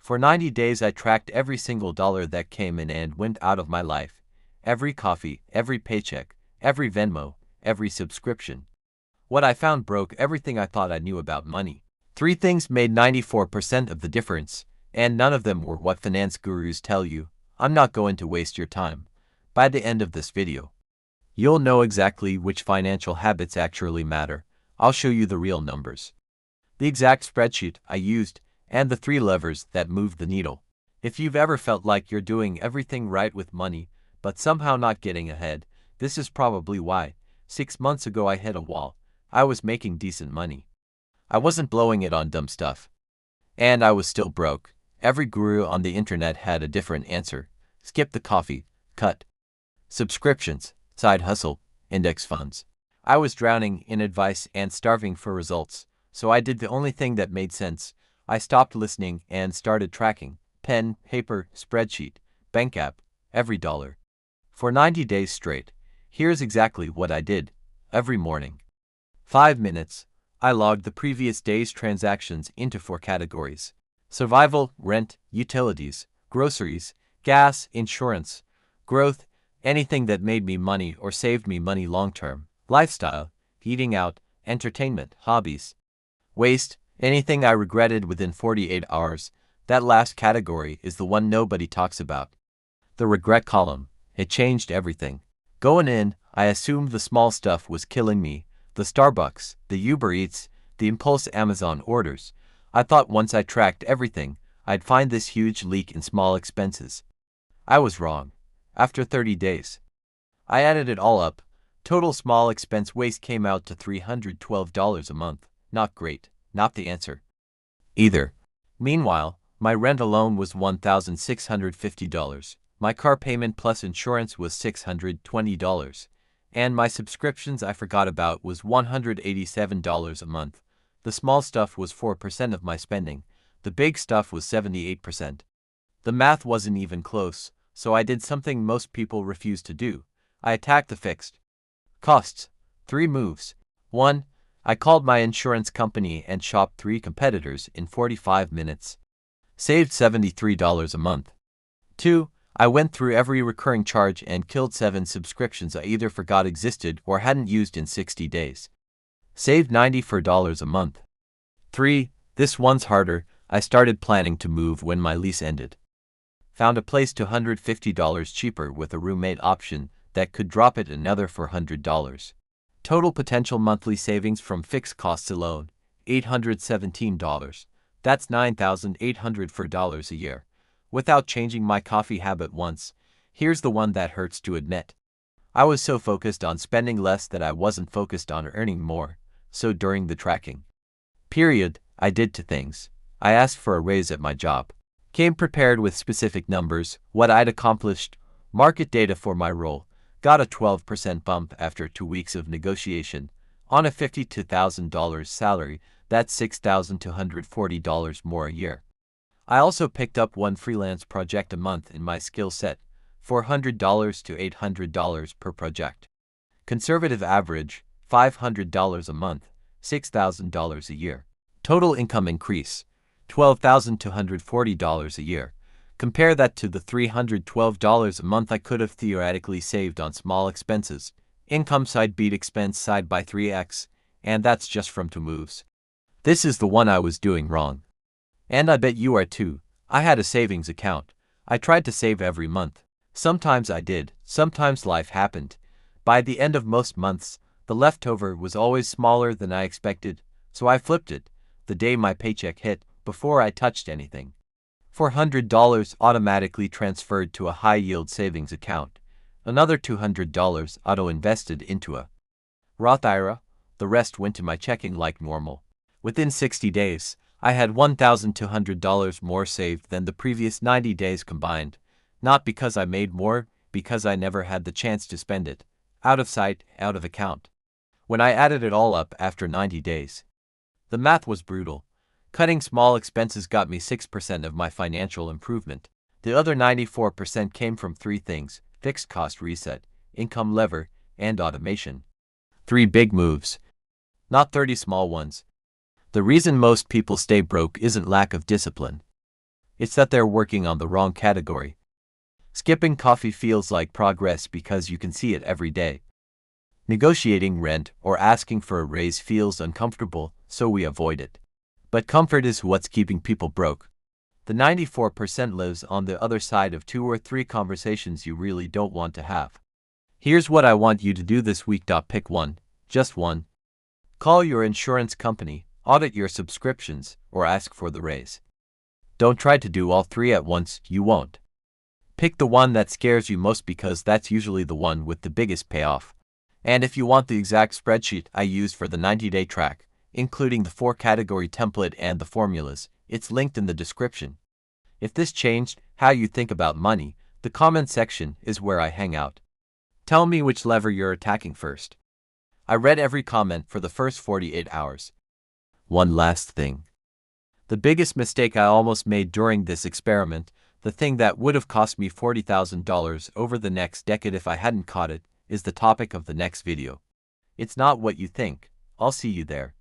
For 90 days I tracked every single dollar that came in and went out of my life. Every coffee, every paycheck, every Venmo, every subscription. What I found broke everything I thought I knew about money. Three things made 94% of the difference, and none of them were what finance gurus tell you. I'm not going to waste your time. By the end of this video, you'll know exactly which financial habits actually matter. I'll show you the real numbers, the exact spreadsheet I used, and the 3 levers that moved the needle. If you've ever felt like you're doing everything right with money, but somehow not getting ahead, this is probably why. 6 months ago I hit a wall. I was making decent money. I wasn't blowing it on dumb stuff. And I was still broke. Every guru on the internet had a different answer. Skip the coffee, cut subscriptions, side hustle, index funds. I was drowning in advice and starving for results, so I did the only thing that made sense. I stopped listening and started tracking. Pen, paper, spreadsheet, bank app, every dollar. For 90 days straight. Here's exactly what I did. Every morning, 5 minutes, I logged the previous day's transactions into 4 categories: survival, rent, utilities, groceries, gas, insurance, growth, anything that made me money or saved me money long-term, lifestyle, eating out, entertainment, hobbies, waste, anything I regretted within 48 hours. That last category is the one nobody talks about. The regret column. It changed everything. Going in, I assumed the small stuff was killing me. The Starbucks, the Uber Eats, the impulse Amazon orders. I thought once I tracked everything, I'd find this huge leak in small expenses. I was wrong. After 30 days, I added it all up. Total small expense waste came out to $312 a month. Not great. Not the answer either. Meanwhile, my rent alone was $1,650. My car payment plus insurance was $620. And my subscriptions I forgot about was $187 a month. The small stuff was 4% of my spending. The big stuff was 78%. The math wasn't even close, so I did something most people refuse to do. I attacked the fixed costs. 3 moves. 1. I called my insurance company and shopped 3 competitors in 45 minutes. Saved $73 a month. 2. I went through every recurring charge and killed 7 subscriptions I either forgot existed or hadn't used in 60 days. Saved $94 a month. 3. This one's harder. I started planning to move when my lease ended. Found a place $250 cheaper with a roommate option that could drop it another $400. Total potential monthly savings from fixed costs alone, $817. That's $9,800 a year. Without changing my coffee habit once. Here's the one that hurts to admit. I was so focused on spending less that I wasn't focused on earning more. So during the tracking period, I did 2 things. I asked for a raise at my job. Came prepared with specific numbers, what I'd accomplished, market data for my role. Got a 12% bump after 2 weeks of negotiation. On a $52,000 salary, that's $6,240 more a year. I also picked up 1 freelance project a month in my skill set, $400 to $800 per project. Conservative average, $500 a month, $6,000 a year. Total income increase, $12,240 a year. Compare that to the $312 a month I could have theoretically saved on small expenses. Income side beat expense side by 3x, and that's just from 2 moves. This is the one I was doing wrong. And I bet you are too. I had a savings account. I tried to save every month. Sometimes I did, sometimes life happened. By the end of most months, the leftover was always smaller than I expected, so I flipped it the day my paycheck hit, before I touched anything. $400 automatically transferred to a high-yield savings account. Another $200 auto-invested into a Roth IRA. The rest went to my checking like normal. Within 60 days, I had $1,200 more saved than the previous 90 days combined. Not because I made more, because I never had the chance to spend it. Out of sight, out of account. When I added it all up after 90 days, the math was brutal. Cutting small expenses got me 6% of my financial improvement. The other 94% came from 3 things: fixed cost reset, income lever, and automation. 3 big moves, not 30 small ones. The reason most people stay broke isn't lack of discipline. It's that they're working on the wrong category. Skipping coffee feels like progress because you can see it every day. Negotiating rent or asking for a raise feels uncomfortable, so we avoid it. But comfort is what's keeping people broke. The 94% lives on the other side of 2 or 3 conversations you really don't want to have. Here's what I want you to do this week. Pick one, just one. Call your insurance company, audit your subscriptions, or ask for the raise. Don't try to do all 3 at once, you won't. Pick the one that scares you most because that's usually the one with the biggest payoff. And if you want the exact spreadsheet I used for the 90-day track, including the 4-category template and the formulas, it's linked in the description. If this changed how you think about money, the comment section is where I hang out. Tell me which lever you're attacking first. I read every comment for the first 48 hours. One last thing. The biggest mistake I almost made during this experiment, the thing that would have cost me $40,000 over the next decade if I hadn't caught it, is the topic of the next video. It's not what you think. I'll see you there.